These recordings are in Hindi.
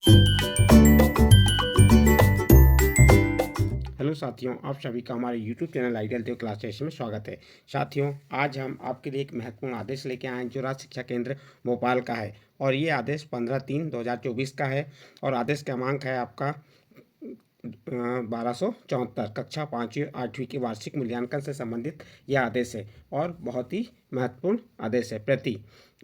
हेलो साथियों, आप सभी का हमारे YouTube चैनल आइडियल देव क्लासेस में स्वागत है। साथियों, आज हम आपके लिए एक महत्वपूर्ण आदेश लेके आए हैं जो राज्य शिक्षा केंद्र भोपाल का है और ये आदेश 15/3/2024 का है और आदेश क्रमांक है आपका 1274। कक्षा 5वीं 8वीं के वार्षिक मूल्यांकन से संबंधित यह आदेश है और बहुत ही महत्वपूर्ण आदेश है। प्रति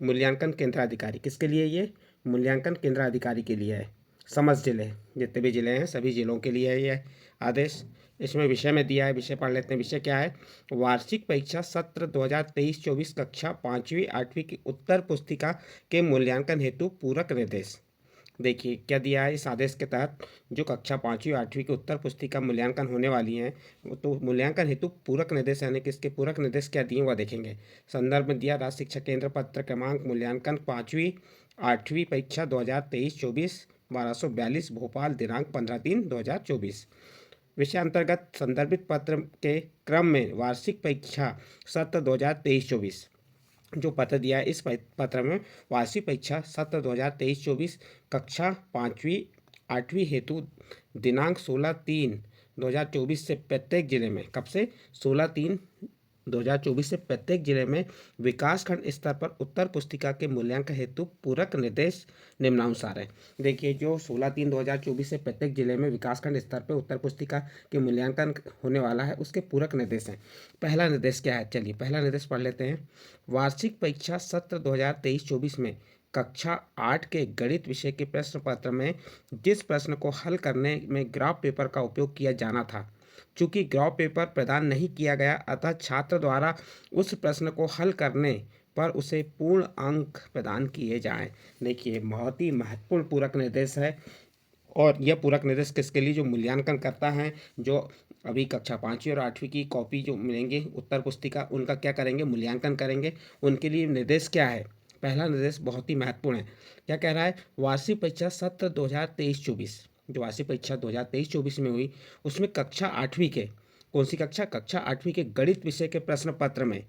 मूल्यांकन केंद्र अधिकारी किसके लिए? ये मूल्यांकन केंद्र अधिकारी के लिए है। समस्त जिले, जितने भी जिले हैं सभी जिलों के लिए है यह आदेश। इसमें विषय में दिया है, विषय पढ़ लेते हैं। विषय क्या है? वार्षिक परीक्षा सत्र 2023-24 कक्षा 5वीं 8वीं की उत्तर पुस्तिका के मूल्यांकन हेतु पूरक निर्देश। देखिए क्या दिया है इस आदेश के तहत। जो कक्षा 5वीं 8वीं की उत्तर पुस्तिका मूल्यांकन होने वाली हैं तो मूल्यांकन हेतु पूरक निर्देश यानी कि इसके पूरक निर्देश क्या दिए वह देखेंगे। संदर्भ में दिया राज्य शिक्षा केंद्र पत्र क्रमांक मूल्यांकन 5वीं 8वीं परीक्षा 2023-24 1242 भोपाल दिनांक 15/3/2024। विषय अंतर्गत संदर्भित पत्र के क्रम में वार्षिक परीक्षा सत्र 2023-24 जो पत्र दिया है इस पत्र में वार्षिक परीक्षा सत्र 2023-24 कक्षा 5वीं 8वीं हेतु दिनांक 16/3/2024 से प्रत्येक जिले में, कब से? 16/3/2024 से प्रत्येक जिले में विकासखंड स्तर पर उत्तर पुस्तिका के मूल्यांकन हेतु पूरक निर्देश निम्नानुसार है। देखिए जो 16/3/2024 से प्रत्येक जिले में विकासखंड स्तर पर उत्तर पुस्तिका के मूल्यांकन होने वाला है उसके पूरक निर्देश हैं। पहला निर्देश क्या है? चलिए पहला निर्देश पढ़ लेते हैं। वार्षिक परीक्षा सत्र 2023-24 में कक्षा 8 के गणित विषय के प्रश्न पत्र में जिस प्रश्न को हल करने में ग्राफ पेपर का उपयोग किया जाना था, चूंकि ग्राफ पेपर प्रदान नहीं किया गया अतः छात्र द्वारा उस प्रश्न को हल करने पर उसे पूर्ण अंक प्रदान किए जाएं। देखिए बहुत ही महत्वपूर्ण पूरक निर्देश है और यह पूरक निर्देश किसके लिए? जो मूल्यांकन करता है, जो अभी कक्षा 5वीं और 8वीं की कॉपी जो मिलेंगे उत्तर पुस्तिका उनका क्या करेंगे? मूल्यांकन करेंगे। उनके लिए निर्देश क्या है? पहला निर्देश बहुत ही महत्वपूर्ण है। क्या कह रहा है? वार्षिक परीक्षा सत्र 2023-24 जो वार्षिक परीक्षा 2023-24 में हुई उसमें कक्षा 8वीं के, कौन सी कक्षा? कक्षा 8वीं के गणित विषय के प्रश्न पत्र में,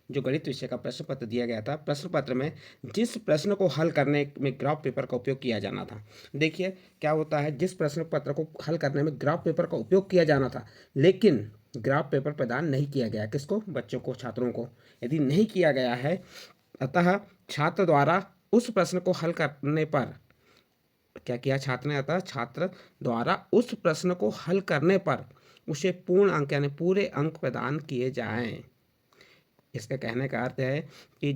जो गणित विषय का प्रश्न पत्र दिया गया था, प्रश्न पत्र में जिस प्रश्न को हल करने में ग्राफ पेपर का उपयोग किया जाना था। देखिए क्या होता है, जिस प्रश्न पत्र को हल करने में ग्राफ पेपर का उपयोग किया जाना था लेकिन ग्राफ पेपर प्रदान नहीं किया गया। किसको? बच्चों को, छात्रों को। यदि नहीं किया गया है अतः छात्र द्वारा उस प्रश्न को हल करने पर क्या किया छात्र ने? अतः छात्र द्वारा उस प्रश्न को हल करने पर उसे पूर्ण अंक यानी पूरे अंक प्रदान किए जाएं। इसके कहने का अर्थ है कि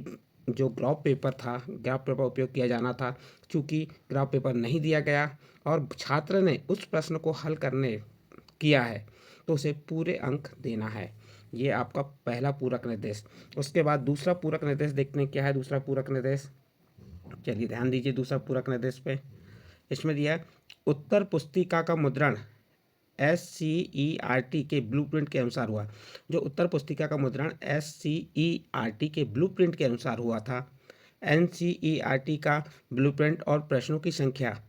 जो ग्राफ पेपर था, ग्राफ पेपर उपयोग किया जाना था, चूँकि ग्राफ पेपर नहीं दिया गया और छात्र ने उस प्रश्न को हल करने किया है तो उसे पूरे अंक देना है। ये आपका पहला पूरक निर्देश। उसके बाद दूसरा पूरक निर्देश देखते हैं क्या है दूसरा पूरक निर्देश। चलिए ध्यान दीजिए दूसरा पूरक निर्देश पे। इसमें दिया है उत्तर पुस्तिका का मुद्रण SCERT के ब्लूप्रिंट के अनुसार हुआ। जो उत्तर पुस्तिका का मुद्रण SCERT के ब्लूप्रिंट के अनुसार हुआ था, NCERT का ब्लूप्रिंट और प्रश्नों की संख्या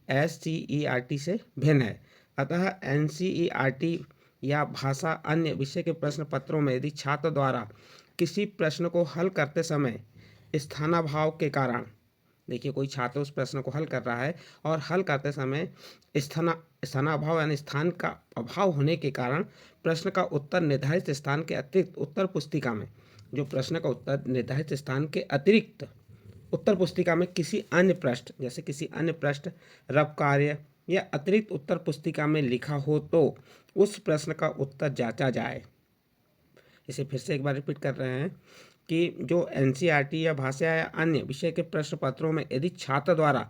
SCERT से भिन्न है। अतः NCERT या भाषा अन्य विषय के प्रश्न पत्रों में यदि छात्र द्वारा किसी प्रश्न को हल करते समय स्थानाभाव के कारण, देखिए कोई छात्र उस प्रश्न को हल कर रहा है और हल करते समय स्थानाभाव यानी स्थान का अभाव होने के कारण प्रश्न का उत्तर निर्धारित स्थान के अतिरिक्त उत्तर पुस्तिका में, जो प्रश्न का उत्तर निर्धारित स्थान के अतिरिक्त उत्तर पुस्तिका में किसी अन्य पृष्ठ, जैसे किसी अन्य पृष्ठ, रफ कार्य या अतिरिक्त उत्तर पुस्तिका में लिखा हो तो उस प्रश्न का उत्तर जांचा जाए। इसे फिर से एक बार रिपीट कर रहे हैं कि जो एनसीईआरटी या भाषा या अन्य विषय के प्रश्न पत्रों में यदि छात्र द्वारा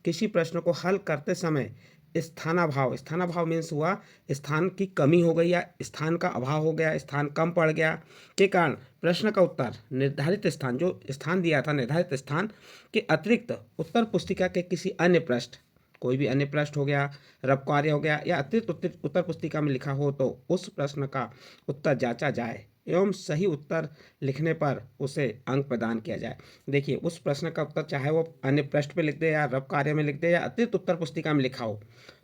किसी प्रश्न को हल करते समय स्थानाभाव, स्थानाभाव मीन्स हुआ स्थान की कमी हो गई या स्थान का अभाव हो गया, स्थान कम पड़ गया के कारण प्रश्न का उत्तर निर्धारित स्थान, जो स्थान दिया था निर्धारित स्थान के अतिरिक्त उत्तर पुस्तिका के किसी अन्य पृष्ठ, कोई भी अन्य पृष्ठ हो गया, रफ कार्य हो गया या अतिरिक्त उत्तर पुस्तिका में लिखा हो तो उस प्रश्न का उत्तर जांचा जाए एवं सही उत्तर लिखने पर उसे अंक प्रदान किया जाए। देखिए उस प्रश्न का उत्तर चाहे वो अन्य पृष्ठ पे लिख दे या रफ कार्य में लिख दे या अतिरिक्त उत्तर पुस्तिका में लिखा हो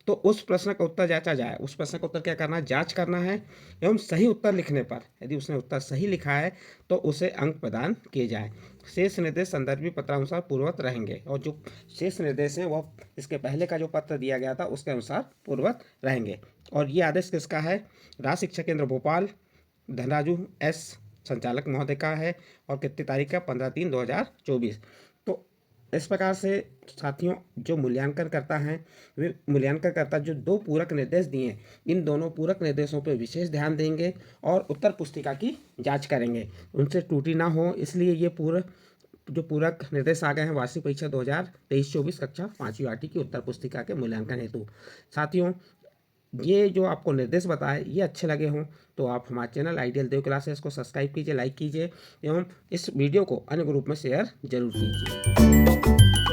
तो उस प्रश्न का उत्तर जाँचा जाए। उस प्रश्न का उत्तर क्या करना है, जाँच करना है एवं सही उत्तर लिखने पर यदि उसने उत्तर सही लिखा है तो उसे अंक प्रदान किए जाएँ। शेष निर्देश संदर्भी पत्रानुसार पूर्ववत रहेंगे और जो शेष निर्देश हैं वह इसके पहले का जो पत्र दिया गया था उसके अनुसार पूर्ववत रहेंगे। और ये आदेश किसका है, राज्य शिक्षा केंद्र भोपाल धनराजू एस संचालक महोदय का है और कितनी तारीख का, 15/3/2024। तो इस प्रकार से साथियों जो मूल्यांकनकर्ता हैं वे मूल्यांकनकर्ता जो 2 पूरक निर्देश दिए हैं, इन दोनों पूरक निर्देशों पर विशेष ध्यान देंगे और उत्तर पुस्तिका की जांच करेंगे, उनसे त्रुटि ना हो, इसलिए ये जो पूरक निर्देश आ गए हैं वार्षिक परीक्षा 2023-24 कक्षा 5वीं आरटी की उत्तर पुस्तिका के मूल्यांकन हेतु। साथियों ये जो आपको निर्देश बताए ये अच्छे लगे हों तो आप हमारे चैनल आइडियल देव क्लासेस को सब्सक्राइब कीजिए, लाइक कीजिए एवं इस वीडियो को अन्य ग्रुप में शेयर जरूर कीजिए।